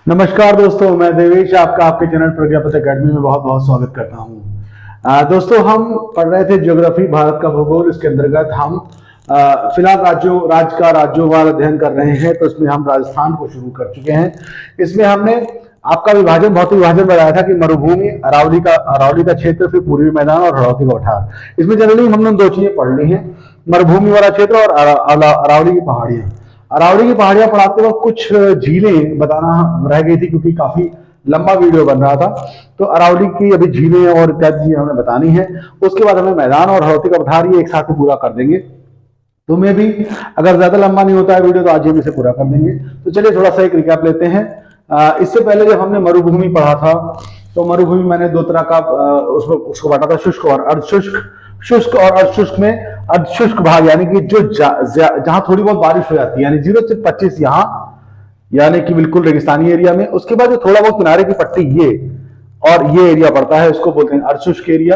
नमस्कार दोस्तों, मैं देवेश आपका आपके चैनल प्रज्ञापति एकेडमी में बहुत बहुत स्वागत करता हूं। दोस्तों, हम पढ़ रहे थे ज्योग्राफी, भारत का भूगोल। इसके अंतर्गत हम फिलहाल राज्योवार अध्ययन कर रहे हैं। तो इसमें हम राजस्थान को शुरू कर चुके हैं। इसमें हमने आपका भौतिक विभाजन बताया था कि मरुभूमि, अरावली का क्षेत्र, फिर पूर्वी मैदान और हड़ौती का पठार। इसमें जनरली हमने दो चीजें पढ़ ली हैं, मरुभूमि वाला क्षेत्र और अरावली की पहाड़ियां। अरावली की पहाड़ियां पढ़ाते वक्त कुछ झीलें बताना रह गई थी, क्योंकि काफी लंबा वीडियो बन रहा था। तो अरावली की अभी झीलें और इत्यादि चीजें हमें बतानी है। उसके बाद हमें मैदान और हड़ौती का पठार ये एक साथ ही पूरा कर देंगे। तो मैं भी, अगर ज्यादा लंबा नहीं होता है वीडियो तो आज हम इसे पूरा कर देंगे। तो चलिए थोड़ा सा एक रिकैप लेते हैं। इससे पहले जब हमने मरुभूमि पढ़ा था, तो मरुभूमि मैंने दो तरह का उसको बांटा था, शुष्क और अर्धशुष्क। शुष्क और अर्धशुष्क में अर्धशुष्क भाग यानी कि जो जहां थोड़ी बहुत बारिश हो जाती है, यानी 0 से 25 यहां, यानी कि बिल्कुल रेगिस्तानी एरिया में। उसके बाद जो थोड़ा बहुत किनारे की पट्टी ये एरिया पड़ता है, उसको बोलते हैं अर्धशुष्क एरिया।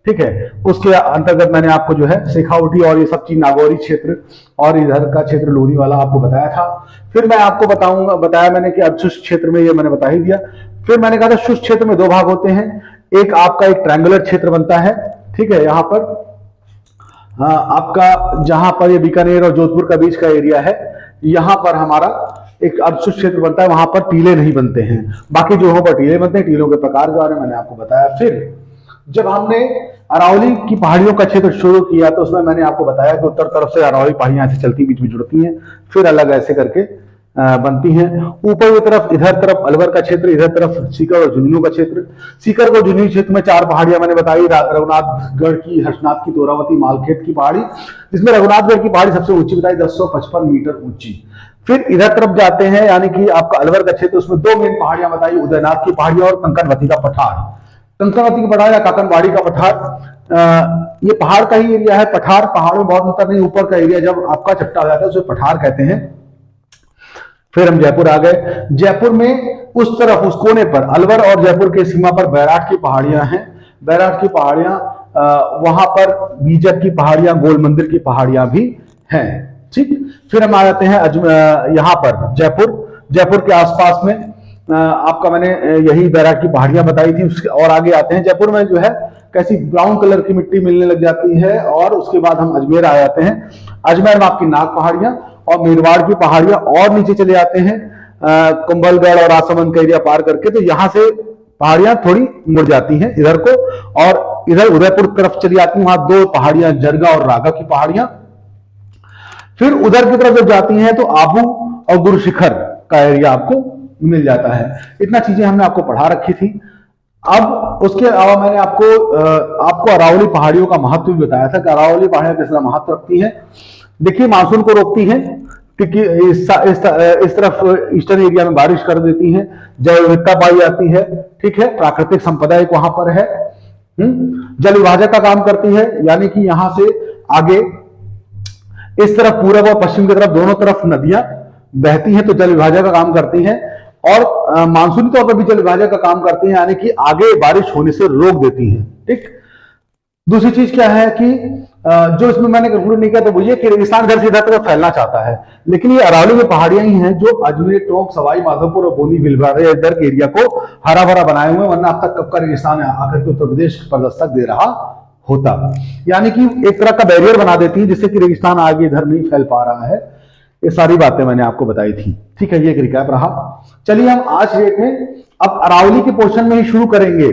ठीक है। उसके अंतर्गत मैंने आपको जो है शेखावटी और ये सब चीज, नागौरी क्षेत्र और इधर का क्षेत्र लोनी वाला आपको बताया था। फिर मैं आपको बताया मैंने कि अर्धशुष्क क्षेत्र में ये मैंने बता ही दिया। फिर मैंने कहा था शुष्क क्षेत्र में दो भाग होते हैं। एक आपका एक ट्रायंगुलर क्षेत्र बनता है, ठीक है। यहाँ पर आपका जहां पर ये बीकानेर और जोधपुर का बीच का एरिया है, यहां पर हमारा एक अर्धशुष्क क्षेत्र बनता है। वहां पर टीले नहीं बनते हैं, बाकी जो पर टीले बनते हैं। टीलों के प्रकार के बारे में मैंने आपको बताया। फिर जब हमने अरावली की पहाड़ियों का क्षेत्र शुरू किया, तो उसमें मैंने आपको बताया कि उत्तर तरफ से अरावली पहाड़ियां ऐसे चलती, बीच में जुड़ती हैं, फिर अलग ऐसे करके बनती हैं। ऊपर की तरफ, इधर तरफ अलवर का क्षेत्र, इधर तरफ सीकर और झुंझुनू का क्षेत्र। सीकर और झुंझुनू क्षेत्र में चार पहाड़ियां मैंने बताई, रघुनाथगढ़ की, हर्षनाथ की, तोरावती, मालखेत की पहाड़ी, जिसमें रघुनाथगढ़ की पहाड़ी सबसे ऊंची बताई, 1055 मीटर ऊंची। फिर इधर तरफ जाते हैं, यानी कि आपका अलवर का क्षेत्र, उसमें दो मेन पहाड़ियां बताई, उदयनाथ की पहाड़ियां और कंकनवती का पठार। कंकनवती का पठार या काकनवाड़ी का पठार, ये पहाड़ का ही एरिया है। पठार पहाड़ में बहुत अंतर नहीं, ऊपर का एरिया जब आपका चट्टा हो जाता है उसे पठार कहते हैं। फिर हम जयपुर आ गए। जयपुर में उस तरफ, उस कोने पर, अलवर और जयपुर के सीमा पर बैराट की पहाड़ियां हैं। बैराट की पहाड़ियां, वहां पर बीजक की पहाड़ियां, गोल मंदिर की पहाड़ियां भी हैं। ठीक। फिर हम आ जाते हैं यहां पर जयपुर के आसपास में आपका मैंने यही बैराट की पहाड़ियां बताई थी। उसके और आगे आते हैं, जयपुर में जो है कैसी ब्राउन कलर की मिट्टी मिलने लग जाती है। और उसके बाद हम अजमेर आ जाते हैं। अजमेर में आपकी नाग पहाड़ियां और मेरवाड़ की पहाड़ियां, और नीचे चले जाते हैं कुंभलगढ़ और राजसमंद का एरिया पार करके। तो यहां से पहाड़ियां थोड़ी मुड़ जाती हैं इधर को, और इधर उदयपुर तरफ चली जाती हैं। वहां दो पहाड़ियां, जरगा और रागा की पहाड़ियां। फिर उधर की तरफ जब जाती हैं तो आबू और गुरु शिखर का एरिया आपको मिल जाता है। इतना चीजें हमने आपको पढ़ा रखी थी। अब उसके अलावा मैंने आपको अरावली पहाड़ियों का महत्व भी बताया था कि अरावली पहाड़ियां किस तरह महत्व रखती हैं। देखिए, मानसून को रोकती हैं, क्योंकि इस तरफ ईस्टर्न एरिया में बारिश कर देती हैं, जैव विविधता पाई जाती है। ठीक है। प्राकृतिक संपदा एक वहां पर है। जल विभाजक का काम करती है, यानी कि यहां से आगे इस तरफ पूर्व और पश्चिम की तरफ दोनों तरफ नदियां बहती हैं, तो जल विभाजक का काम करती हैं। और मानसूनी तौर पर भी जल विभाजक का काम करती हैं, यानी कि आगे बारिश होने से रोक देती हैं। ठीक। दूसरी चीज क्या है कि जो इसमें मैंने कंक्लूड नहीं किया, तो वो ये कि रेगिस्तान इधर से इधर तक फैलना चाहता है, लेकिन ये अरावली की पहाड़ियां ही हैं जो अजमेर, टोंक, सवाई माधोपुर और बोनी भिलवाड़ा इधर के एरिया को हरा भरा बनाए हुए, वरना अब तक कब का रेगिस्तान आकर के उत्तर प्रदेश पर दस्तक दे रहा होता। यानी कि एक तरह का बैरियर बना देती है, जिससे कि रेगिस्तान आगे इधर नहीं फैल पा रहा है। ये सारी बातें मैंने आपको बताई थी। ठीक है। ये एक रिकैप रहा। चलिए हम आज डेट में अब अरावली के पोर्शन में ही शुरू करेंगे।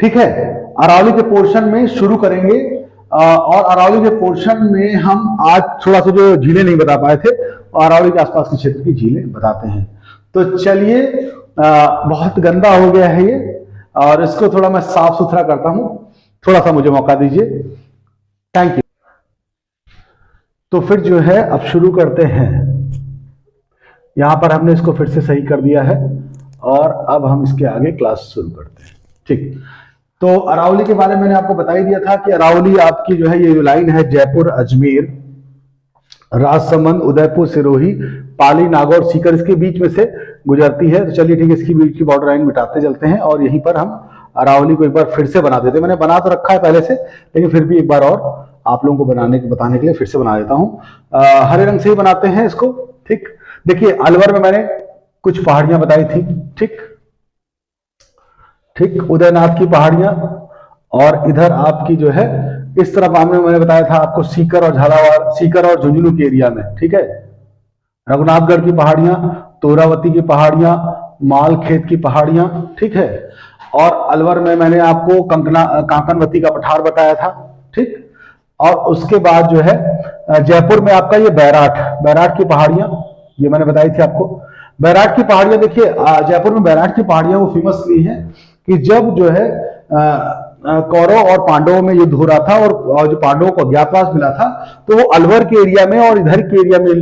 ठीक है। अरावली के पोर्शन में शुरू करेंगे, और अरावली के पोर्शन में हम आज थोड़ा सा जो झीलें नहीं बता पाए थे, अरावली के आसपास के क्षेत्र की झीलें बताते हैं। तो चलिए, बहुत गंदा हो गया है ये, और इसको थोड़ा मैं साफ सुथरा करता हूं। थोड़ा सा मुझे मौका दीजिए। Thank you. तो फिर जो है अब शुरू करते हैं। यहां पर हमने इसको फिर से सही कर दिया है, और अब हम इसके आगे क्लास शुरू करते हैं। ठीक। तो अरावली के बारे में मैंने आपको बता ही दिया था कि अरावली आपकी जो है, ये जो लाइन है, जयपुर, अजमेर, राजसमंद, उदयपुर, सिरोही, पाली, नागौर, सीकर, इसके बीच में से गुजरती है। तो चलिए ठीक है, इसकी बीच की बॉर्डर लाइन मिटाते चलते हैं, और यहीं पर हम अरावली को एक बार फिर से बना देते हैं। मैंने बना तो रखा है पहले से, लेकिन फिर भी एक बार और आप लोगों को बताने के लिए फिर से बना देता हूं। हरे रंग से ही बनाते हैं इसको। ठीक। देखिए, अलवर में मैंने कुछ पहाड़ियां बताई थी, ठीक ठीक, उदयनाथ की पहाड़ियां, और इधर आपकी जो है इस तरफ मैंने बताया था आपको सीकर और झालावाड़, सीकर और झुंझुनू के एरिया में, ठीक है, रघुनाथगढ़ की पहाड़ियां, तोरावती की पहाड़ियां, मालखेत की पहाड़ियां, ठीक है, और अलवर में मैंने आपको कांकनवती का पठार बताया था, ठीक, और उसके बाद जो है जयपुर में आपका ये बैराट की पहाड़ियां, ये मैंने बताई थी आपको। बैराट की पहाड़ियां देखिए, जयपुर में बैराट की पहाड़ियां वो फेमस इसलिए हैं कि जब जो है कौरव और पांडवों में युद्ध हो रहा था और जो पांडवों को अज्ञातवास मिला था, तो वो अलवर के एरिया में और इधर के एरिया में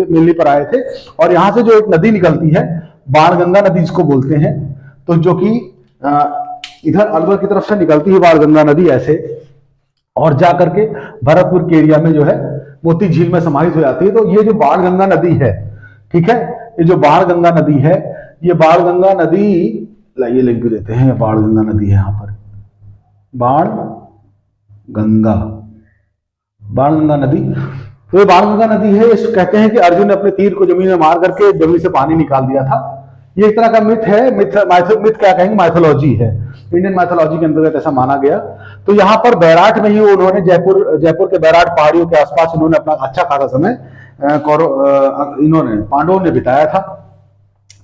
मिलने पर आए थे, और यहां से जो एक नदी निकलती है बाणगंगा नदी जिसको बोलते हैं, तो जो कि इधर अलवर की तरफ से निकलती है बाणगंगा नदी ऐसे, और जाकर के भरतपुर के एरिया में जो है मोती झील में समाहित हो जाती है। तो ये जो बाणगंगा नदी है, ठीक है, ये जो बाणगंगा नदी है, ये बाणगंगा नदी, लाइए लिख भी देते हैं, बाणगंगा नदी है यहाँ पर, बाणगंगा नदी, तो ये बाणगंगा नदी है। इस कहते हैं कि अर्जुन ने अपने तीर को जमीन में मार करके जमीन से पानी निकाल दिया था। ये एक तरह का मिथ है, मिथ क्या कहेंगे, माइथोलॉजी है, इंडियन माइथोलॉजी के अंतर्गत ऐसा माना गया। तो यहाँ पर बैराट में ही उन्होंने जयपुर के बैराट पहाड़ियों के आसपास इन्होंने अपना अच्छा खासा समय इन्होंने पांडवों ने बिताया था,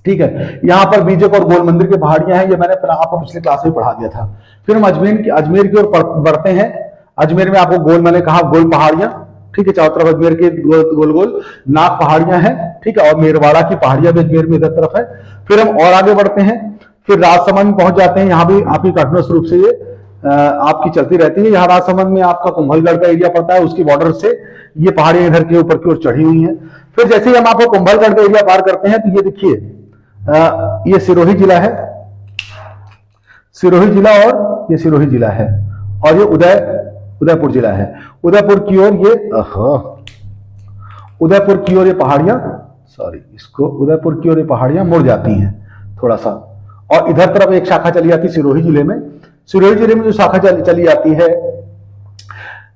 ठीक है। यहाँ पर बीजक और गोल मंदिर की पहाड़ियां हैं, ये मैंने आपको पिछले क्लास में पढ़ा दिया था। फिर हम अजमेर की ओर बढ़ते हैं। अजमेर में आपको गोल, मैंने कहा गोल पहाड़ियां, ठीक है, चारों तरफ अजमेर के गोल गोल नाग पहाड़ियां हैं, ठीक है, और मेरवाड़ा की पहाड़ियां भी अजमेर में इधर तरफ है। फिर हम और आगे बढ़ते हैं, फिर राजसमंद में पहुंच जाते हैं। यहाँ भी आपकी कंटिन्यूस रूप से ये आपकी चलती रहती है। यहाँ राजसमंद में आपका कुंभलगढ़ का एरिया पड़ता है, उसकी बॉर्डर से ये पहाड़ियां इधर के ऊपर की ओर चढ़ी हुई हैं। फिर जैसे ही हम आपको कुंभलगढ़ का एरिया पार करते हैं, तो ये देखिए ये सिरोही जिला है, सिरोही जिला, और ये सिरोही जिला है, और ये उदयपुर जिला है। उदयपुर की ओर ये उदयपुर की ओर ये पहाड़ियां, उदयपुर की ओर ये पहाड़ियां मुड़ जाती हैं थोड़ा सा, और इधर तरफ एक शाखा चली जाती है सिरोही जिले में। सिरोही जिले में जो शाखा चली जाती है,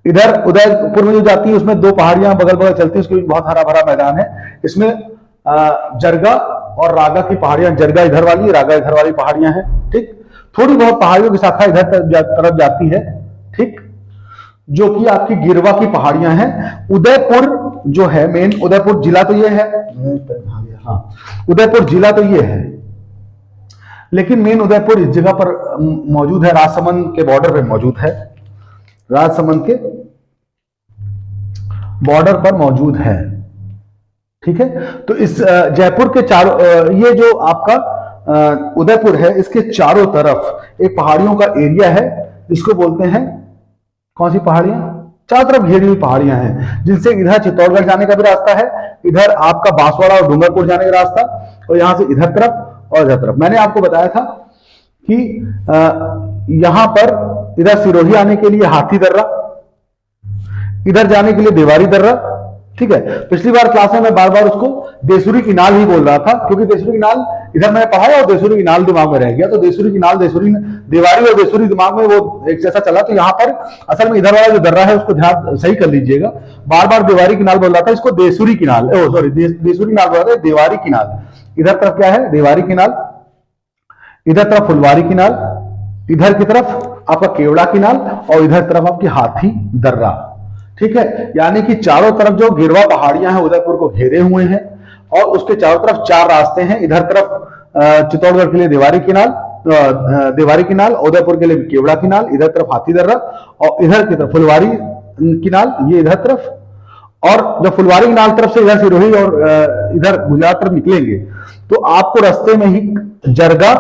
इधर उदयपुर में जो जाती है, उसमें दो पहाड़ियां बगल बगल चलती है, उसके बीच बहुत हरा भरा मैदान है। इसमें जरगा और रागा की पहाड़ियां, जरगा इधर वाली, रागा इधर वाली पहाड़ियां हैं, ठीक। थोड़ी बहुत पहाड़ियों की शाखा इधर तरफ जाती है, ठीक, जो कि आपकी गिरवा की पहाड़ियां हैं। उदयपुर जो है मेन, उदयपुर जिला तो ये है, हाँ, उदयपुर जिला तो ये है, लेकिन मेन उदयपुर इस जगह पर मौजूद है, राजसमंद के बॉर्डर पे मौजूद है, राजसमंद के बॉर्डर पर मौजूद है, ठीक है। तो इस जयपुर के चारों, ये जो आपका उदयपुर है, इसके चारों तरफ एक पहाड़ियों का एरिया है, जिसको बोलते हैं, कौन सी पहाड़ियां, चारों तरफ घेरी हुई पहाड़ियां हैं, जिनसे इधर चित्तौड़गढ़ जाने का भी रास्ता है, इधर आपका बांसवाड़ा और डूंगरपुर जाने का रास्ता, और यहां से इधर तरफ और इधर तरफ। मैंने आपको बताया था कि यहां पर इधर सिरोही आने के लिए हाथी दर्रा, इधर जाने के लिए देवारी दर्रा, ठीक है। पिछली बार क्लास में मैं बार बार उसको देसुरी किनाल ही बोल रहा था, क्योंकि देसुरी किनाल इधर मैंने पढ़ा है और देसुरी किनाल दिमाग में रह गया, तो देसुरी किनाल, देवारी और देसुरी दिमाग में वो एक जैसा चला। तो यहाँ पर असल में इधर वाला जो दर्रा है उसको ध्यान सही कर लीजिएगा, बार बार देवारी किनाल बोल रहा था, इसको Desuri canal, sorry Desuri canal बोल रहा था, देवारी किनाल। इधर तरफ क्या है, देवारी किनाल, इधर तरफ फुलवारी किनाल, इधर की तरफ आपका केवड़ा किनाल, और इधर तरफ आपकी हाथी दर्रा, ठीक है। यानी कि चारों तरफ जो गिरवा पहाड़ियां हैं उदयपुर को घेरे हुए हैं, और उसके चारों तरफ चार रास्ते हैं। इधर तरफ चित्तौड़गढ़ के लिए देवारी किनाल, उदयपुर के लिए केवड़ा किनाल, इधर तरफ हाथी दर्रा, और इधर की तरफ फुलवारी किनाल, ये इधर तरफ। और जब फुलवारी किनाल तरफ से इधर सिरोही और इधर गुजरात तरफ निकलेंगे, तो आपको रास्ते में ही जरगा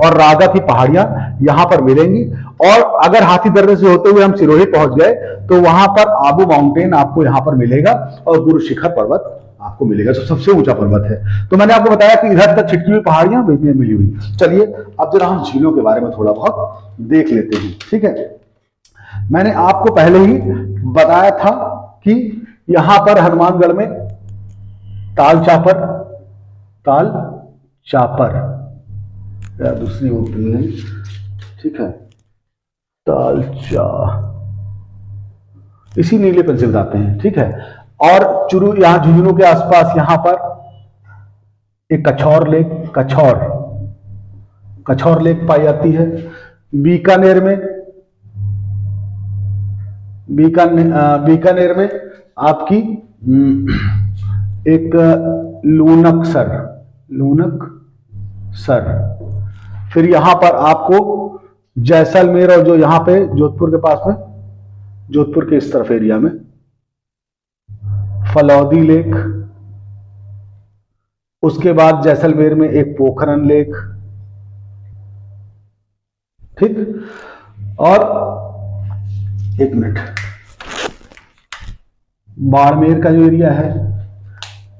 और रागा की पहाड़ियां यहां पर मिलेंगी। और अगर हाथी दर्रे से होते हुए हम सिरोही पहुंच गए, तो वहां पर आबू माउंटेन आपको यहां पर मिलेगा, और गुरु शिखर पर्वत आपको मिलेगा, जो सबसे ऊंचा पर्वत है। तो मैंने आपको बताया कि इधर तक छिटकी हुई पहाड़ियां मिली हुई। चलिए अब जरा हम झीलों के बारे में थोड़ा बहुत देख लेते हैं, ठीक है। मैंने आपको पहले ही बताया था कि यहां पर हनुमानगढ़ में ताल चापर या दूसरी होती है, ठीक है, इसी नीले पेन से बताते हैं, ठीक है। और चुरू, यहां झुंझुनू के आसपास यहां पर एक कछौर लेक, कछौर लेक पाई जाती है। बीकानेर में बीकानेर में आपकी एक लूनकसर। फिर यहां पर आपको जैसलमेर, और जो यहां पे जोधपुर के पास में, जोधपुर के इस तरफ एरिया में फलौदी लेक। उसके बाद जैसलमेर में एक पोखरन लेक, ठीक। और एक मिनट, बाड़मेर का जो एरिया है,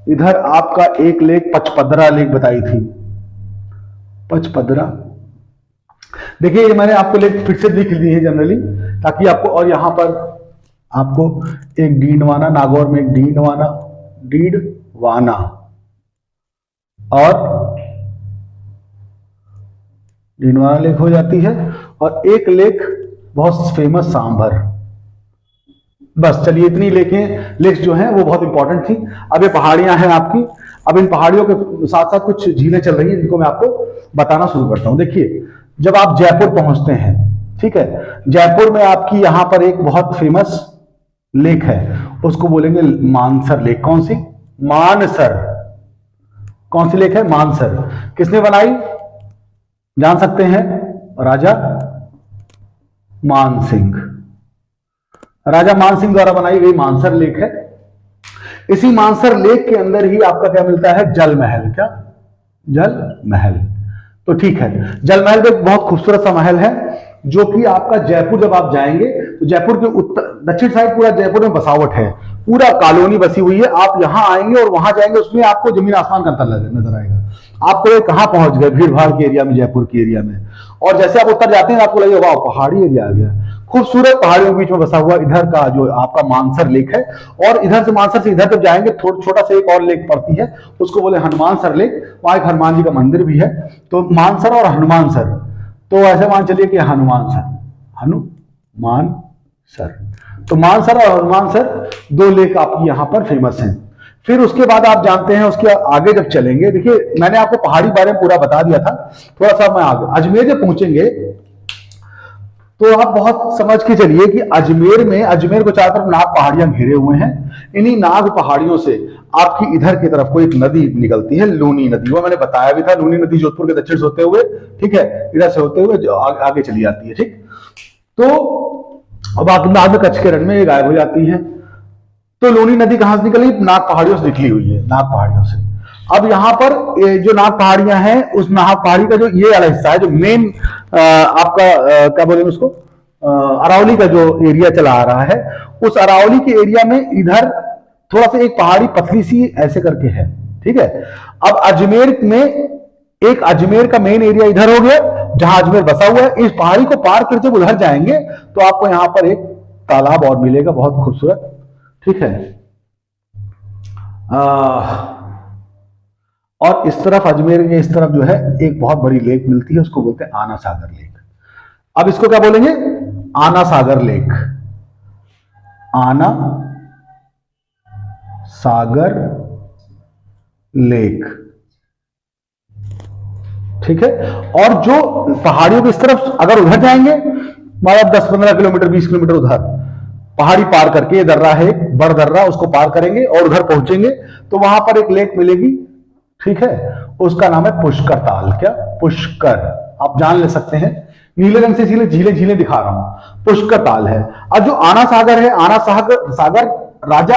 इधर आपका एक लेक पचपदरा लेक बताई थी, पचपदरा। देखिए ये मैंने आपको लेक फिर से लिख ली है जनरली, ताकि आपको, और यहां पर आपको एक डीडवाना, नागौर में एक डीडवाना और डीडवाना लेक हो जाती है। और एक लेक बहुत फेमस सांभर। बस चलिए इतनी लेक्स जो हैं वो बहुत इंपॉर्टेंट थी। अब ये पहाड़ियां हैं आपकी। अब इन पहाड़ियों के साथ साथ कुछ झीलें चल रही हैं जिनको मैं आपको बताना शुरू करता हूं। देखिए जब आप जयपुर पहुंचते हैं, ठीक है, जयपुर में आपकी यहां पर एक बहुत फेमस लेक है, उसको बोलेंगे मानसर लेक। कौन सी? मानसर। कौन सी लेक है? मानसर। किसने बनाई जान सकते हैं? राजा मानसिंह। राजा मानसिंह द्वारा बनाई गई मानसर लेक है। इसी मानसर लेक के अंदर ही आपका क्या मिलता है? जल महल। क्या? जल महल। तो ठीक है, जल महल एक बहुत खूबसूरत सा महल है, जो कि आपका जयपुर जब आप जाएंगे तो जयपुर के उत्तर दक्षिण साइड पूरा जयपुर में बसावट है, पूरा कॉलोनी बसी हुई है। आप यहां आएंगे और वहां जाएंगे, उसमें आपको जमीन आसमान का अंतर नजर आएगा। आपको कहां पहुंच गए? भीड़ भाड़ के एरिया में, जयपुर के एरिया में। और जैसे आप उत्तर जाते हैं आपको लगेगा वाह पहाड़ी एरिया आ गया, खूबसूरत पहाड़ियों के बीच में बसा हुआ इधर का जो आपका मानसर लेक है। और इधर से मानसर से इधर जब जाएंगे छोटा सा एक और लेक पड़ती है, उसको बोले हनुमानसर लेक। वहां एक हनुमान जी का मंदिर भी है। तो मानसर और हनुमानसर, तो ऐसे मान चलिए कि हनुमानसर, तो मानसर और हनुमानसर दो लेक आपकी यहां पर फेमस हैं। फिर उसके बाद आप जानते हैं, उसके आगे जब चलेंगे, देखिए मैंने आपको पहाड़ी बारे में पूरा बता दिया था, थोड़ा सा मैं आगे अजमेर जब पहुंचेंगे तो आप बहुत समझ के चलिए कि अजमेर को चारों तरफ नाग पहाड़ियां घेरे हुए हैं। इन्हीं नाग पहाड़ियों से आपकी इधर की तरफ को एक नदी निकलती है, लूनी नदी। वो मैंने बताया भी था, लूनी नदी जोधपुर के दक्षिण से होते हुए, ठीक है, इधर से होते हुए जो आगे चली जाती है, ठीक। तो अब बाद में कच्छ के रण में ये गायब हो जाती है। तो लूनी नदी कहां से निकली? नाग पहाड़ियों से निकली हुई है, नाग पहाड़ियों से। अब यहां पर जो नाग पहाड़ियां हैं, उस नाग पहाड़ी का जो ये वाला हिस्सा है, जो मेन आपका क्या बोलेंगे उसको, अरावली का जो एरिया चला आ रहा है, उस अरावली के एरिया में इधर थोड़ा सा एक पहाड़ी पतली सी ऐसे करके है, ठीक है। अब अजमेर में एक अजमेर का मेन एरिया इधर हो गया जहां अजमेर बसा हुआ है। इस पहाड़ी को पार करके उधर जाएंगे तो आपको यहां पर एक तालाब और मिलेगा, बहुत खूबसूरत, ठीक है। और इस तरफ अजमेर के इस तरफ जो है एक बहुत बड़ी लेक मिलती है, उसको बोलते हैं आना सागर लेक। अब इसको क्या बोलेंगे? आना सागर लेक। आना सागर लेक, ठीक है। और जो पहाड़ियों की इस तरफ अगर उधर जाएंगे, मतलब 10-15 किलोमीटर 20 किलोमीटर उधर पहाड़ी पार करके, ये दर्रा है बड़ दर्रा, उसको पार करेंगे और उधर पहुंचेंगे तो वहां पर एक लेक मिलेगी, ठीक है। उसका नाम है पुष्कर ताल। क्या? पुष्कर। आप जान ले सकते हैं, नीले रंग से झीलें दिखा रहा हूं, पुष्कर ताल है। और जो आना सागर है, आना सागर राजा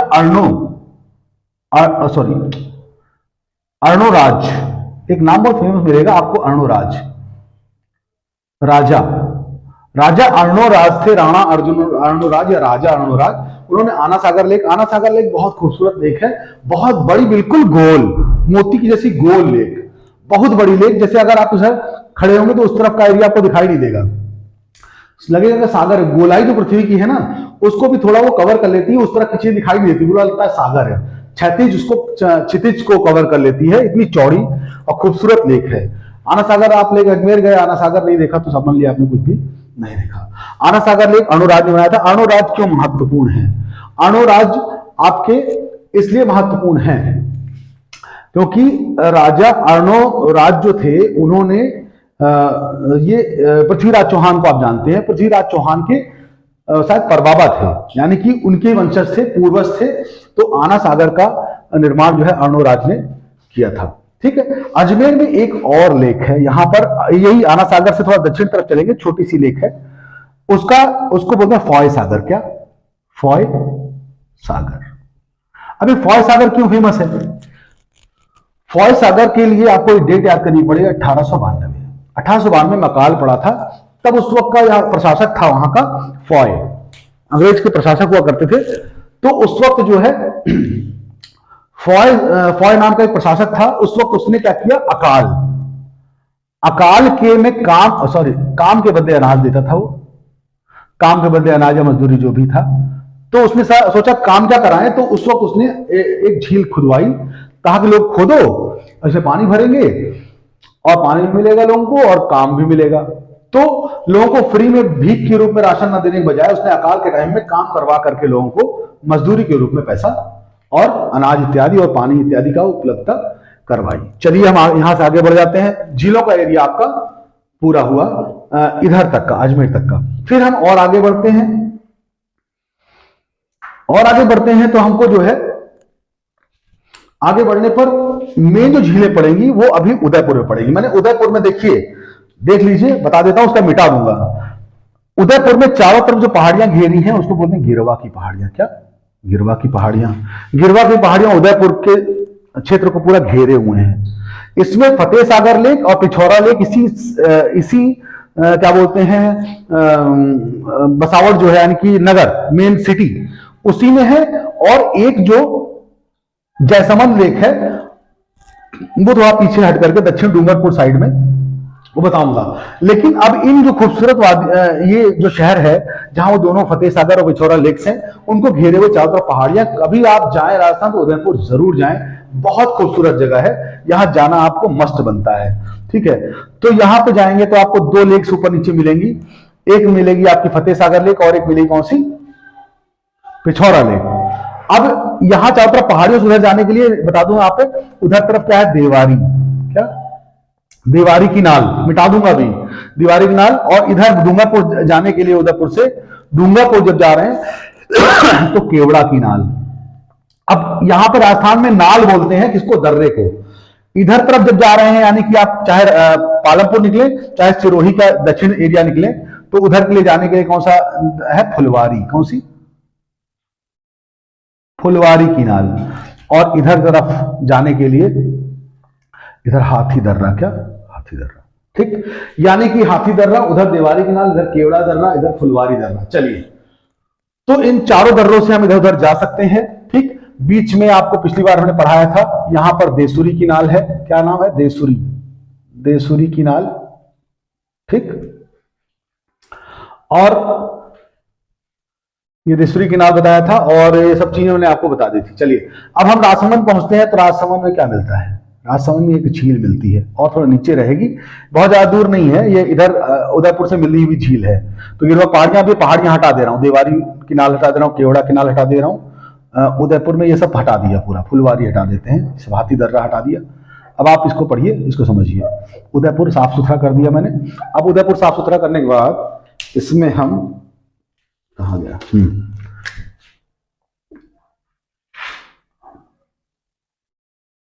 अर्णोराज, एक नाम बहुत फेमस मिलेगा आपको, अर्णोराज। राजा अर्णोराज थे, राणा अर्णोराज या राजा अर्णोराज। उन्होंने आना सागर लेक बहुत खूबसूरत लेक है, बहुत बड़ी, बिल्कुल गोल, मोती की जैसी गोल लेक, बहुत बड़ी लेक। जैसे अगर आप उधर खड़े होंगे तो उस तरफ का एरिया आपको दिखाई नहीं देगा, लगेगा कि सागर है। गोलाई जो पृथ्वी की है ना, उसको भी थोड़ा वो कवर कर लेती है, उस तरह की चीज दिखाई नहीं देती, पूरा लगता है सागर है। क्षितिज को कवर कर लेती है, इतनी चौड़ी और खूबसूरत लेक है आना सागर। आप लेक अजमेर गए, आना सागर नहीं देखा तो समझ लिया आपने कुछ भी नहीं देखा। आना सागर लेक अर्णोराज ने बनाया था। अर्णोराज क्यों महत्वपूर्ण है? अर्णोराज आपके इसलिए महत्वपूर्ण है क्योंकि राजा अर्णोराज जो थे उन्होंने ये पृथ्वीराज चौहान को आप जानते हैं, पृथ्वीराज चौहान के शायद परबाबा थे, यानी कि उनके वंशज थे, पूर्वज थे। तो आना सागर का निर्माण जो है अर्णोराज ने किया था। ठीक है, अजमेर में एक और लेक है, यहां पर यही आना सागर से थोड़ा दक्षिण तरफ चलेंगे, छोटी सी लेक है, उसको बोलते हैं फॉय सागर। क्या? फॉय सागर। अभी फॉय सागर क्यों फेमस है? फॉय सागर के लिए आपको एक डेट याद करनी पड़ेगी, 1892 में अकाल पड़ा था। तब उस वक्त का यह प्रशासक था वहां का फॉय, अंग्रेज के प्रशासक हुआ करते थे। तो उस वक्त जो है फॉय नाम का एक प्रशासक था, उस वक्त उसने क्या किया, अकाल के में काम के बदले अनाज देता था वो, काम के बदले अनाज या मजदूरी जो भी था। तो उसने सोचा काम क्या कराएं, तो उस वक्त उसने एक झील खुदवाई, कहा कि लोग खोदो, ऐसे पानी भरेंगे और पानी भी मिलेगा लोगों को और काम भी मिलेगा। तो लोगों को फ्री में भीख के रूप में राशन न देने के बजाय उसने अकाल के टाइम में काम करवा करके लोगों को मजदूरी के रूप में पैसा और अनाज इत्यादि और पानी इत्यादि का उपलब्धता करवाई। चलिए हम यहां से आगे बढ़ जाते हैं। झीलों का एरिया आपका पूरा हुआ इधर तक का, अजमेर तक का। फिर हम और आगे बढ़ते हैं तो हमको जो है आगे बढ़ने पर मेन जो झीलें पड़ेंगी वो अभी उदयपुर में पड़ेगी। मैंने उदयपुर में देख लीजिए, बता देता हूं, उसका मिटा दूंगा। उदयपुर में चारों तरफ जो पहाड़ियां घेरी हैं उसको बोलते हैं गिरवा की पहाड़ियां। क्या? गिरवा की पहाड़ियां उदयपुर के क्षेत्र को पूरा घेरे हुए हैं। इसमें फतेह सागर लेक और पिछौरा लेक इसी क्या बोलते हैं बसावट जो है, यानी कि नगर मेन सिटी उसी में है। और एक जो जयसमंद लेक है वो थोड़ा पीछे हट करके दक्षिण डूंगरपुर साइड में, वो बताऊंगा। लेकिन अब इन जो खूबसूरत ये जो शहर है जहां वो दोनों फतेह सागर और पिछौरा लेक्स हैं, उनको घेरे हुए चारों तरफ पहाड़ियां। कभी आप जाएं राजस्थान तो उदयपुर जरूर जाएं, बहुत खूबसूरत जगह है, यहां जाना आपको मस्त बनता है। ठीक है, तो यहां पे जाएंगे तो आपको दो लेक्स ऊपर नीचे मिलेंगी, एक मिलेगी आपकी फतेह सागर लेक और एक मिलेगी कौन सी, पिछौरा लेक। अब यहां चारों तरफ पहाड़ियों से उधर जाने के लिए बता दूं आप, उधर तरफ क्या है, देवारी। क्या? देवारी की नाल, मिटा दूंगा अभी, देवारी की नाल। और इधर डूंगरपुर जाने के लिए उदयपुर से डूंगरपुर जब जा रहे हैं तो केवड़ा की नाल। अब यहां पर राजस्थान में नाल बोलते हैं किसको, दर्रे को। इधर तरफ जब जा रहे हैं, यानी कि आप चाहे पालमपुर निकले चाहे सिरोही का दक्षिण एरिया निकले, तो उधर के लिए जाने के लिए कौन सा है, फुलवारी। कौन सी? फुलवारी की नाल। और इधर तरफ जाने के लिए इधर हाथी दर्रा। क्या? हाथी दर्रा। ठीक, यानी कि हाथी दर्रा उधर देवारी की नाल, इधर केवड़ा दर्रा, इधर फुलवारी दर्रा। चलिए, तो इन चारों दर्रों से हम इधर उधर जा सकते हैं। ठीक, बीच में आपको पिछली बार हमने पढ़ाया था, यहां पर देसुरी की नाल है। क्या नाम है? देसुरी की नाल। ठीक, और ये देसुरी की नाल बताया था और ये सब चीजें मैंने आपको बता दी थी। चलिए, अब हम राजसमंद पहुंचते हैं। तो राजसमंद में क्या मिलता है? राजसमंद में एक झील मिलती है और थोड़ा नीचे रहेगी, बहुत ज्यादा दूर नहीं है, ये इधर उदयपुर से मिली हुई झील है। तो ये पहाड़ियां हटा दे रहा हूं, देवारी की नाल हटा दे रहा हूं, केवड़ा की नाल हटा दे रहा हूं, उदयपुर में ये सब हटा दिया, पूरा फुलवारी हटा देते हैं, हाथी दर्रा हटा दिया। अब आप इसको पढ़िए, इसको समझिए। उदयपुर साफ सुथरा कर दिया मैंने। अब उदयपुर साफ सुथरा करने के बाद इसमें हम कहा गया,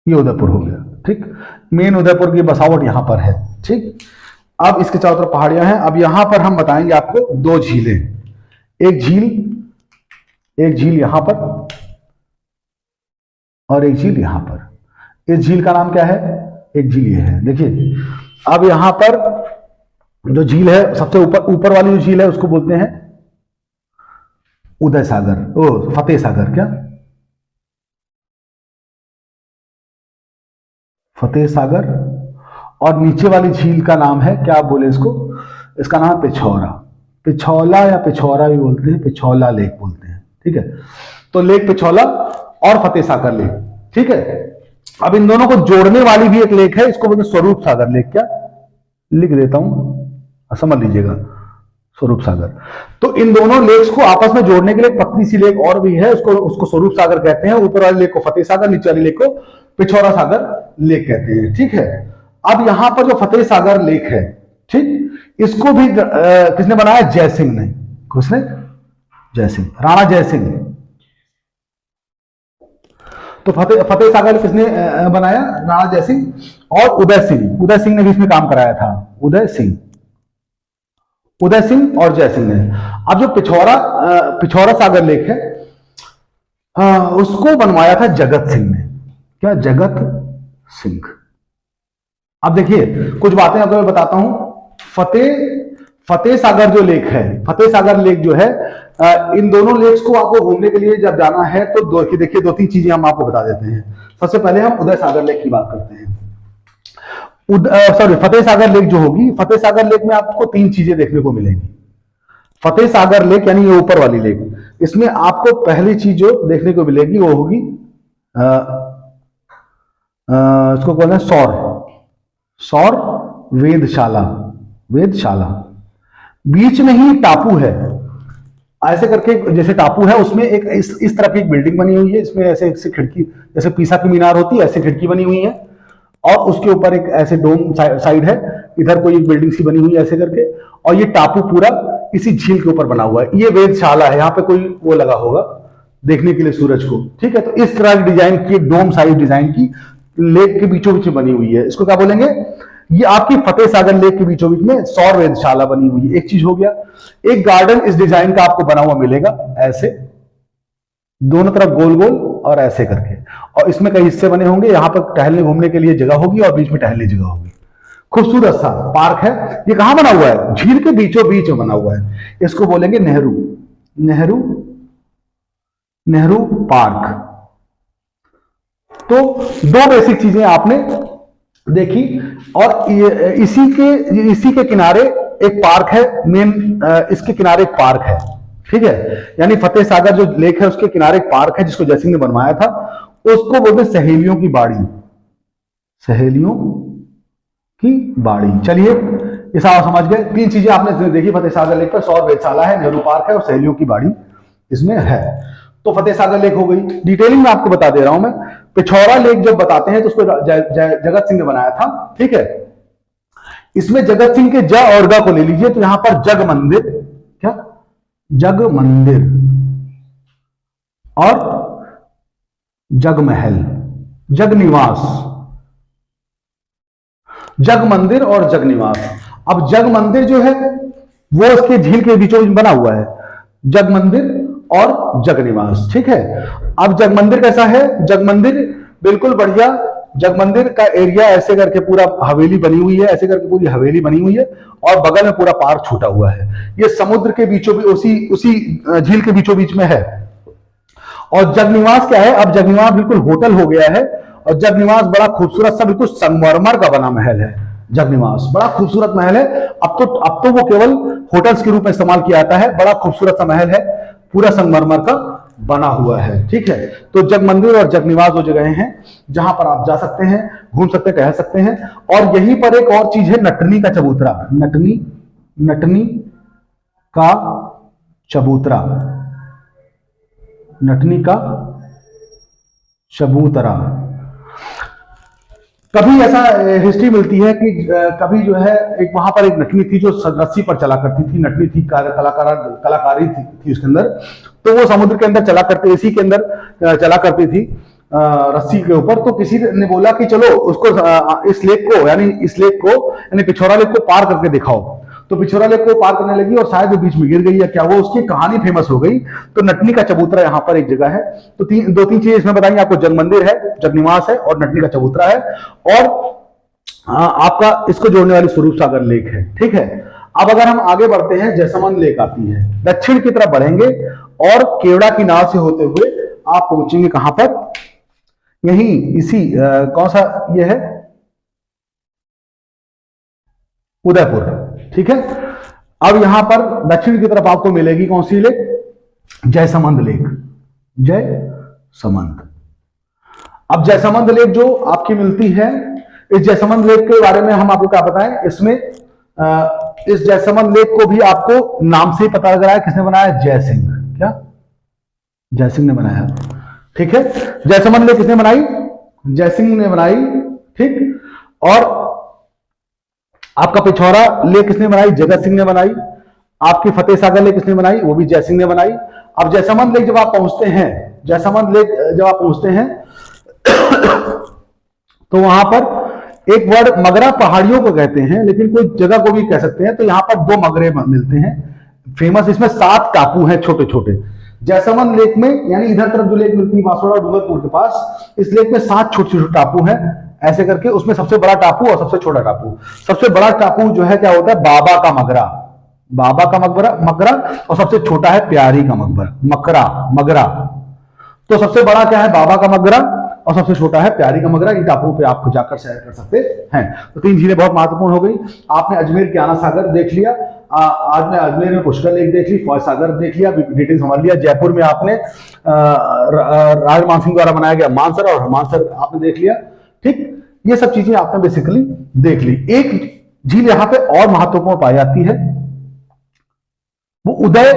ये उदयपुर हो गया। ठीक, मेन उदयपुर की बसावट यहां पर है। ठीक, अब इसके चारों तरफ पहाड़ियां हैं। अब यहां पर हम बताएंगे आपको दो झीलें, एक झील यहां पर और एक झील यहां पर। इस झील का नाम क्या है? एक झील ये है, देखिए। अब यहां पर जो झील है, सबसे ऊपर वाली जो झील है उसको बोलते हैं उदय सागर, फतेह सागर। क्या? फतेह सागर। और नीचे वाली झील का नाम है, क्या आप बोले इसको, इसका नाम है पिछौरा। पिछौला या पिछौरा भी बोलते हैं, पिछौला लेक बोलते हैं। ठीक है, तो लेक पिछौला और फतेह सागर लेक। ठीक है, अब इन दोनों को जोड़ने वाली भी एक लेक है, इसको बोलते हैं स्वरूप सागर लेक। क्या? लिख देता हूं, समझ लीजिएगा, स्वरूप सागर। तो इन दोनों लेक्स को आपस में जोड़ने के लिए पतली सी लेक और भी है, उसको स्वरूप सागर कहते हैं। ऊपर वाली लेक को फतेह सागर, नीचे वाली लेक को पिछोरा सागर लेक कहते हैं, ठीक है। अब यहां पर जो फतेह सागर लेक है, ठीक, इसको भी किसने बनाया? जयसिंह ने। किसने? जयसिंह, राणा जयसिंह। तो फतेह सागर किसने बनाया? राणा जयसिंह। और उदय सिंह ने भी इसमें काम कराया था। उदय सिंह और जयसिंह ने। अब जो पिछोरा सागर लेक है, उसको बनवाया था जगत सिंह ने। क्या? जगत सिंह। अब देखिए कुछ बातें आपको मैं बताता हूं। फतेह सागर जो लेक है, फतेह सागर लेक जो है, इन दोनों लेक्स को आपको घूमने के लिए जब जाना है तो देखिए दो तीन चीजें हम आपको बता देते हैं। सबसे पहले हम उदय सागर लेक की बात करते हैं। फतेह सागर लेक जो होगी, फतेह सागर लेक में आपको तीन चीजें देखने को मिलेंगी। फतेह सागर लेक यानी ये ऊपर वाली लेक, इसमें आपको पहली चीज जो देखने को मिलेगी वो होगी इसको बोलते हैं सौर वेधशाला। बीच में ही टापू है, ऐसे करके जैसे टापू है, उसमें एक इस तरह की एक बिल्डिंग बनी हुई है। इसमें ऐसे खिड़की, जैसे पीसा की मीनार होती है ऐसे खिड़की बनी हुई है, और उसके ऊपर एक ऐसे डोम साइड है, इधर कोई एक बिल्डिंग सी बनी हुई है ऐसे करके, और ये टापू पूरा इसी झील के ऊपर बना हुआ है। ये वेधशाला है, यहाँ पे कोई वो लगा होगा देखने के लिए सूरज को, ठीक है। तो इस तरह की डिजाइन की, डोम साइड डिजाइन की लेक के बीचों बीच बनी हुई है। इसको क्या बोलेंगे? ये आपकी फतेह सागर लेक के बीचों बीच में सौर वेधशाला बनी हुई है। एक चीज हो गया। एक गार्डन इस डिजाइन का आपको बना हुआ मिलेगा, ऐसे दोनों तरफ गोल गोल और ऐसे करके, और इसमें कई हिस्से बने होंगे। यहां पर टहलने घूमने के लिए जगह होगी और बीच में टहलने जगह होगी। खूबसूरत सा पार्क है। ये कहां बना हुआ है? झील के बीचों बीच में बना हुआ है। इसको बोलेंगे नेहरू पार्क। तो दो बेसिक चीजें आपने देखी, और इसी के किनारे एक पार्क है, मेन इसके किनारे एक पार्क है, ठीक है। यानी फतेह सागर जो लेक है उसके किनारे एक पार्क है जिसको जयसिंह ने बनवाया था। उसको बोलते हैं सहेलियों की बाड़ी। चलिए ये सारा समझ गए। तीन चीजें आपने देखी फतेह सागर लेक पर, सौर वेधशाला है, नेहरू पार्क है और सहेलियों की बाड़ी इसमें है। तो फतेह सागर लेक हो गई। डिटेलिंग में आपको बता दे रहा हूं मैं। पिछोरा लेक जब बताते हैं तो उसको जगत सिंह ने बनाया था, ठीक है। इसमें जगत सिंह के ज और ग को ले लीजिए तो यहां पर जग मंदिर, क्या? जग मंदिर और जग महल, जग निवास, जग मंदिर और जग निवास। अब जग मंदिर जो है वो उसके झील के बीचों बीच बना हुआ है, जग मंदिर और जग निवास, ठीक है। अब जग मंदिर कैसा है? जग मंदिर बिल्कुल बढ़िया। जग मंदिर का एरिया ऐसे करके पूरा हवेली बनी हुई है, ऐसे करके पूरी हवेली बनी हुई है, और बगल में पूरा पार्क छूटा हुआ है। ये समुद्र के बीचों बीच, उसी झील के बीचों बीच में है। और जग निवास क्या है? अब जग निवास बिल्कुल होटल हो गया है, और जग निवास बड़ा खूबसूरत सा बिल्कुल संगमरमर का बना महल है। जग निवास बड़ा खूबसूरत महल है। अब तो वो केवल होटल्स के रूप में इस्तेमाल किया जाता है। बड़ा खूबसूरत सा महल है, पूरा संगमरमर का बना हुआ है, ठीक है। तो जग मंदिर और जग निवास वो जगह हैं जहां पर आप जा सकते हैं, घूम सकते हैं, टहल सकते हैं। और यहीं पर एक और चीज है, नटनी का चबूतरा। नटनी का चबूतरा। कभी ऐसा हिस्ट्री मिलती है कि कभी जो है एक वहां पर एक नटनी थी जो रस्सी पर चला करती थी। नटनी थी, कलाकारी थी उसके अंदर। तो वो समुद्र के अंदर चला करते, इसी के अंदर चला करती थी रस्सी के ऊपर। तो किसी ने बोला कि चलो उसको इस लेक को पिछोरा लेक को पार करके दिखाओ। तो पिछोरा लेक को पार करने लगी और शायद वो बीच में गिर गई या क्या, वो उसकी कहानी फेमस हो गई। तो नटनी का चबूतरा यहाँ पर एक जगह है। तो दो तीन चीजें इसमें बताएंगे आपको। जग मंदिर है, जग निवास है और नटनी का चबूतरा है, और आपका इसको जोड़ने वाली स्वरूप सागर लेक है, ठीक है। अब अगर हम आगे बढ़ते हैं, जयसमंद लेक आती है। दक्षिण की तरफ बढ़ेंगे और केवड़ा की नाव से होते हुए आप पहुंचेंगे कहां पर? यही इसी कौन सा ये है? उदयपुर, ठीक है। अब यहां पर दक्षिण की तरफ आपको मिलेगी कौन सी लेक? जयसमंद लेक। जयसमंद। अब जयसमंद लेक जो आपकी मिलती है, इस जयसमंद लेक के बारे में हम आपको क्या बताएं? इसमें इस जयसमंद लेक को भी आपको नाम से ही पता लग रहा है किसने बनाया? जयसिंह। क्या? जयसिंह ने बनाया, ठीक है। जयसमंद लेक किसने बनाई? जयसिंह ने बनाई, ठीक। और आपका पिछौरा लेक किसने बनाई? जगत सिंह ने बनाई। आपकी फतेह सागर लेक किसने बनाई? वो भी जयसिंह ने बनाई। अब जयसमंद लेक जब आप पहुंचते हैं, जयसमंद लेक जब आप पहुंचते हैं तो वहां पर एक वर्ड मगरा पहाड़ियों को कहते हैं, लेकिन कोई जगह को भी कह सकते हैं। तो यहां पर 2 मगरे मिलते हैं फेमस, इसमें 7 टापू हैं छोटे छोटे। जयसमंद लेक में, यानी इधर तरफ जो लेक मिलती है बांसवाड़ा डूंगरपुर के पास, इस लेक में 7 छोटे छोटे टापू हैं ऐसे करके। उसमें सबसे बड़ा टापू और सबसे छोटा टापू, सबसे बड़ा टापू जो है क्या होता है? बाबा का मगरा, बाबा का मकबरा मकरा, और सबसे छोटा है प्यारी का मकबरा मकरा मगरा। तो सबसे बड़ा क्या है? बाबा का मगरा, और सबसे छोटा है प्यारी का मगरा। इन टापुओं पे आपको जाकर सैर कर सकते हैं। तो 3 झीलें बहुत महत्वपूर्ण हो गई। आपने अजमेर के आना सागर देख लिया, आज में अजमेर में पुष्कर लेक देख ली, फौज सागर देख लिया, डिटेल समझ लिया। जयपुर में आपने राज मान सिंह द्वारा बनाया गया मानसर और मानसर आपने देख लिया, ठीक। ये सब चीजें आपने बेसिकली देख ली। एक झील यहां पे और महत्वपूर्ण पाई जाती है, वो उदय,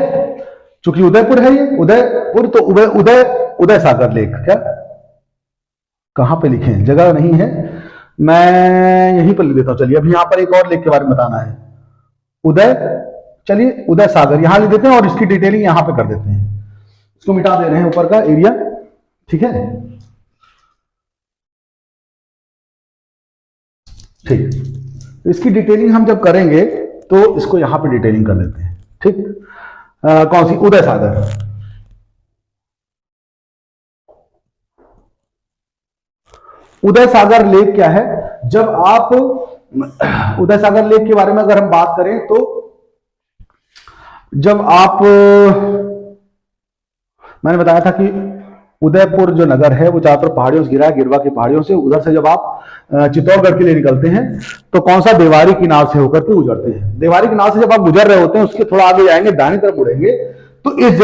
चूंकि उदयपुर है ये उदयपुर, तो उदय सागर लेक। क्या कहां पे लिखे हैं? जगह नहीं है, मैं यहीं पर लिख देता हूं। चलिए अभी यहां पर एक और लेक के बारे में बताना है, उदय, चलिए उदय सागर यहां लिख देते हैं और इसकी डिटेलिंग यहां पे कर देते हैं। इसको मिटा दे रहे हैं ऊपर का एरिया, ठीक है, ठीक। इसकी डिटेलिंग हम जब करेंगे तो इसको यहां पे डिटेलिंग कर देते हैं, ठीक। कौन सी? उदय सागर। उदय सागर लेक क्या है? जब आप उदय सागर लेक के बारे में अगर हम बात करें तो जब आप, मैंने बताया था कि उदयपुर जो नगर है वो चारों तरफ पहाड़ियों से घिरा है, गिरवा की पहाड़ियों से। उधर से जब आप चित्तौड़गढ़ के लिए निकलते हैं तो कौन सा? देवारी की नाव से होकर के गुजरते हैं। देवारी की नाव से जब आप गुजर रहे होते हैं, उसके थोड़ा आगे जाएंगे, दाहिनी तरफ मुड़ेंगे, तो इस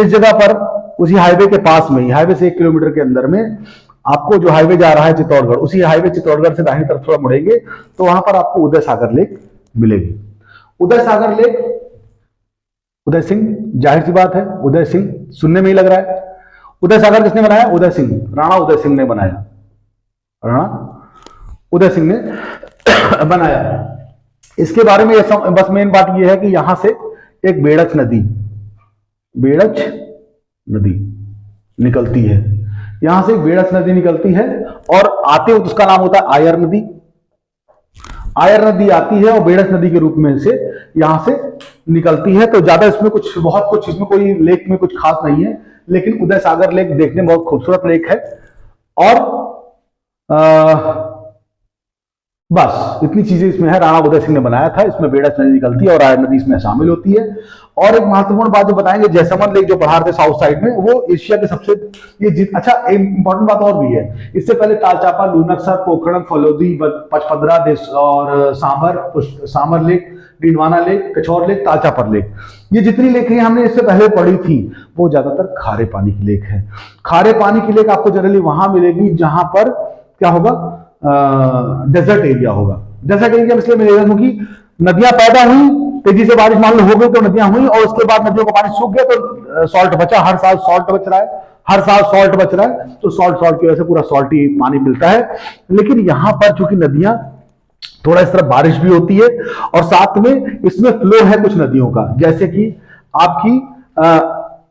जगह पर उसी हाईवे के पास में ही, हाईवे से 1 किलोमीटर के अंदर में आपको जो हाईवे जा रहा है चित्तौड़गढ़, उसी हाईवे चित्तौड़गढ़ से दाहिनी तरफ थोड़ा मुड़ेंगे तो वहां पर आपको उदय सागर लेक मिलेगी। उदय सागर लेक, उदय सिंह, जाहिर सी बात है, उदय सिंह सुनने में ही लग रहा है। उदय सागर किसने बनाया? उदय सिंह, राणा उदय सिंह ने बनाया, राणा उदय सिंह ने बनाया। इसके बारे में बस मेन बात यह है कि यहां से एक बेड़च नदी निकलती है, यहां से बेड़च नदी निकलती है और आते हुए उसका नाम होता है आयर नदी। आयर नदी आती है और बेड़च नदी के रूप में से यहां से निकलती है। तो ज्यादा इसमें बहुत कुछ इसमें कोई लेक में कुछ खास नहीं है, लेकिन उदय सागर लेक देखने में बहुत खूबसूरत लेक है। और बस इतनी चीजें इसमें है, राणा उदय सिंह ने बनाया था। इसमें बेड़च नदी निकलती है और आयर नदी इसमें शामिल होती है। और एक महत्वपूर्ण बात जो बताएंगे, जयसमंद लेक जो पहाड़ थे साउथ साइड में, वो एशिया के सबसे अच्छा एक इंपॉर्टेंट बात और भी है। इससे पहले तालचापा, लूनकसर, पोखरण, फलोदी, पचपदरा और Sambhar lake, Didwana lake, Kachhor lake, Tal Chhapar lake, ये जितनी लेकें हमने इससे पहले पढ़ी थी वो ज्यादातर खारे पानी की लेक है। खारे पानी की लेक आपको जनरली वहां मिलेगी जहां पर क्या होगा? डेजर्ट एरिया होगा। डेजर्ट एरिया इसलिए मिलेगा क्योंकि नदियां पैदा हुई, तेजी से बारिश मान लो हो गई तो नदियां हुई, और उसके बाद नदियों का पानी सूख गया तो सॉल्ट बचा। हर साल सॉल्ट बच रहा है, हर साल सॉल्ट बच रहा है, तो सॉल्ट की वजह से पूरा सॉल्टी पानी मिलता है। लेकिन यहां पर चूंकि नदियां थोड़ा इस तरह बारिश भी होती है और साथ में इसमें फ्लो है कुछ नदियों का, जैसे कि आपकी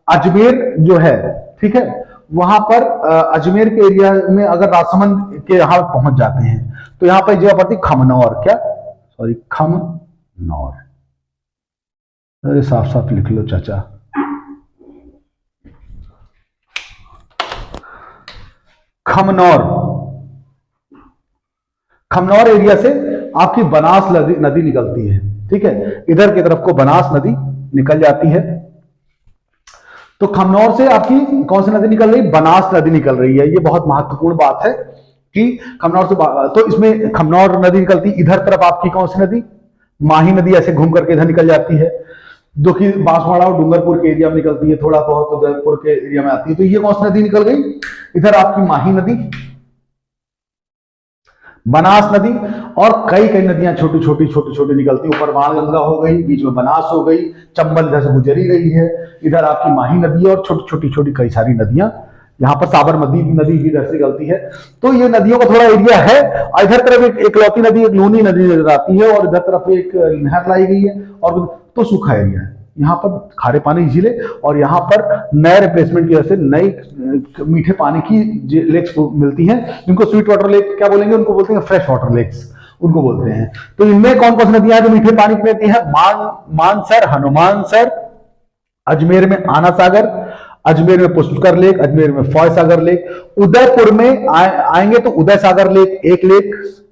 अजमेर जो है, ठीक है, वहां पर अजमेर के एरिया में अगर राजसमंद के यहां पहुंच जाते हैं तो यहां पर जगह पड़ती खमनौर। क्या? सॉरी, खमनौर। अरे साफ साफ लिख लो चाचा। खमनौर एरिया से आपकी बनास नदी निकलती है, ठीक है, इधर की तरफ को बनास नदी निकल जाती है। तो खमनौर से आपकी कौन सी नदी निकल रही? बनास नदी निकल रही है। ये बहुत महत्वपूर्ण बात है कि खमनौर से, तो इसमें खमनौर नदी निकलती, इधर तरफ आपकी कौन सी नदी? माही नदी ऐसे घूम करके इधर निकल जाती है, जो कि बांसवाड़ा और डूंगरपुर के एरिया में निकलती है, थोड़ा बहुत उदयपुर के एरिया में आती है। तो ये कौन सी नदी निकल गई? इधर आपकी माही नदी, बनास नदी, और कई नदियां छोटी छोटी निकलती, ऊपर बाणगंगा हो गई, बीच में बनास हो गई, चंबल इधर से गुजरी रही है, इधर आपकी माही नदी है, और छोटी छोटी कई सारी नदियां यहाँ पर साबरमती नदी भी इधर से निकलती है। तो ये नदियों का थोड़ा एरिया है। इधर तरफ एक इकलौती नदी, एक लूनी नदी नजर आती है, और इधर तरफ एक नहर लाई गई है, और तो सूखा एरिया है। यहाँ पर खारे पानी की झीलें, और यहाँ पर नए रिप्लेसमेंट की वजह से नई मीठे पानी की लेक्स मिलती हैं, जिनको स्वीट वाटर लेक क्या बोलेंगे, उनको बोलते हैं फ्रेश वाटर लेक्स, उनको बोलते हैं। तो इनमें कौन कौन सी नदियां हैं जो मीठे पानी की रहती है? मानसर, हनुमानसर, अजमेर में आना सागर, अजमेर में पुष्कर लेक, अजमेर में फॉय सागर लेक, उदयपुर में आएंगे तो उदय सागर लेक, एक लेक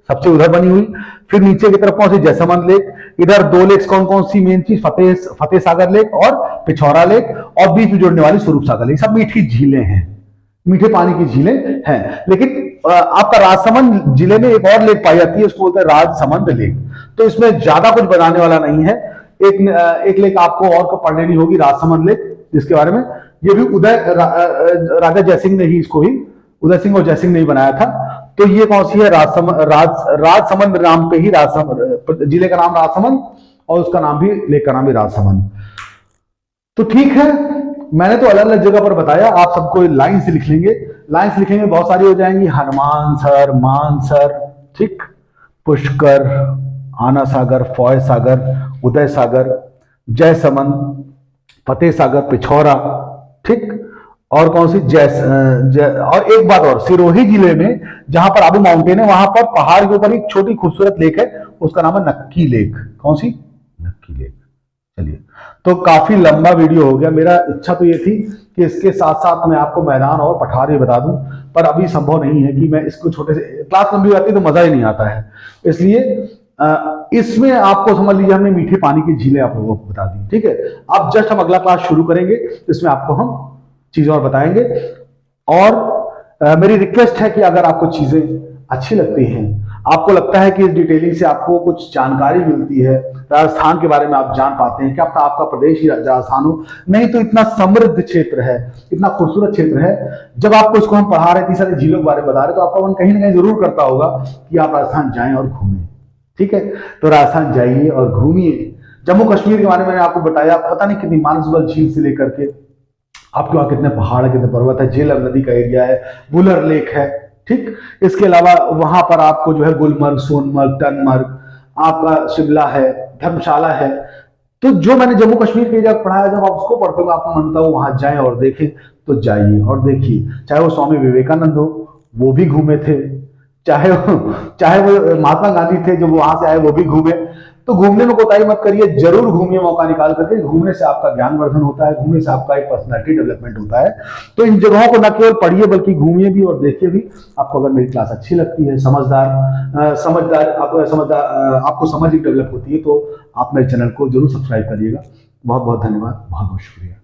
सबसे उधर बनी हुई। फिर नीचे की तरफ कौन सी? जैसमंद लेक। इधर दो लेक्स कौन कौन सी मेन चीज? फतेह सागर लेक और पिछौरा लेक, और बीच में जुड़ने वाली स्वरूप सागर लेक। सब मीठी झीलें हैं, मीठे पानी की झीलें हैं। लेकिन आपका राजसमंद जिले में एक और लेक पाई जाती है, उसको बोलते हैं राजसमंद लेक। तो इसमें ज्यादा कुछ बताने वाला नहीं है। एक लेक आपको और पढ़ लेनी होगी, राजसमंद लेक, जिसके बारे में ये भी राजा जयसिंह ने ही इसको ही उदय सिंह और जयसिंह ने ही बनाया था। तो ये कौन सी है? राजसमंद नाम पे ही राजसमंद, जिले का नाम राजसमंद, और उसका नाम भी, लेक का नाम भी राजसमंद। तो ठीक है, मैंने तो अलग अलग जगह पर बताया, आप सबको लाइन से लिख लेंगे। लाइन से लिखेंगे बहुत सारी हो जाएंगी, हनुमानसर, मानसर, ठीक, पुष्कर, आना सागर, फॉय सागर, उदय सागर, जयसमंद, फतेह सागर, पिछौरा, ठीक, और कौन सी और एक बात और, सिरोही जिले में जहां पर आबू माउंटेन है, वहां पर पहाड़ के ऊपर एक छोटी खूबसूरत लेक है, उसका नाम है नक्की लेक। कौन सी? नक्की लेक। चलिए, तो काफी लंबा वीडियो हो गया। मेरा इच्छा तो ये थी कि इसके साथ साथ मैं आपको मैदान और पठार भी बता दूं, पर अभी संभव नहीं है कि मैं इसको छोटे से, क्लास लंबी हो जाती तो मजा ही नहीं आता है। इसलिए इसमें आपको समझ लीजिए हमने मीठे पानी की झीलें आप लोगों को बता दी, ठीक है। अब जस्ट हम अगला क्लास शुरू करेंगे, इसमें आपको हम चीजें और बताएंगे। और मेरी रिक्वेस्ट है कि अगर आपको चीजें अच्छी लगती हैं, आपको लगता है कि इस डिटेलिंग से आपको कुछ जानकारी मिलती है, राजस्थान के बारे में आप जान पाते हैं, क्या पता आपका प्रदेश ही राजस्थान हो, नहीं तो इतना समृद्ध क्षेत्र है, इतना खूबसूरत क्षेत्र है। जब आपको इसको हम पढ़ा रहे, इतनी सारी झीलों के बारे में बता रहे, तो आपका मन कहीं ना कहीं जरूर करता होगा कि आप राजस्थान जाएं और घूमें, ठीक है। तो राजस्थान जाइए और घूमिए। जम्मू कश्मीर के बारे में मैंने आपको बताया, पता नहीं कितनी मानसबल झील से लेकर के आपके वहां कितने पहाड़ है, कितने पर्वत है, झेलम नदी का एरिया है, बुलर लेक है, ठीक। इसके अलावा वहां पर आपको जो है गुलमर्ग, सोनमर्ग, टनमर्ग, आपका शिमला है, धर्मशाला है। तो जो मैंने जम्मू कश्मीर के एरिया पढ़ाया, जब आप उसको पढ़ते हो आपको मन होता है वहां जाएं और देखें, तो जाइए और देखिए। चाहे वो स्वामी विवेकानंद हो, वो भी घूमे थे, चाहे वो महात्मा गांधी थे जो वहां से आए, वो भी घूमे। तो घूमने में कोताही मत करिए, जरूर घूमिए मौका निकाल करके। घूमने से आपका ज्ञान वर्धन होता है, घूमने से आपका एक पर्सनालिटी डेवलपमेंट होता है। तो इन जगहों को न केवल पढ़िए बल्कि घूमिए भी और देखिए भी। आपको अगर मेरी क्लास अच्छी लगती है, आपको समझ डेवलप होती है, तो आप मेरे चैनल को जरूर सब्सक्राइब करिएगा। बहुत बहुत धन्यवाद, बहुत बहुत शुक्रिया।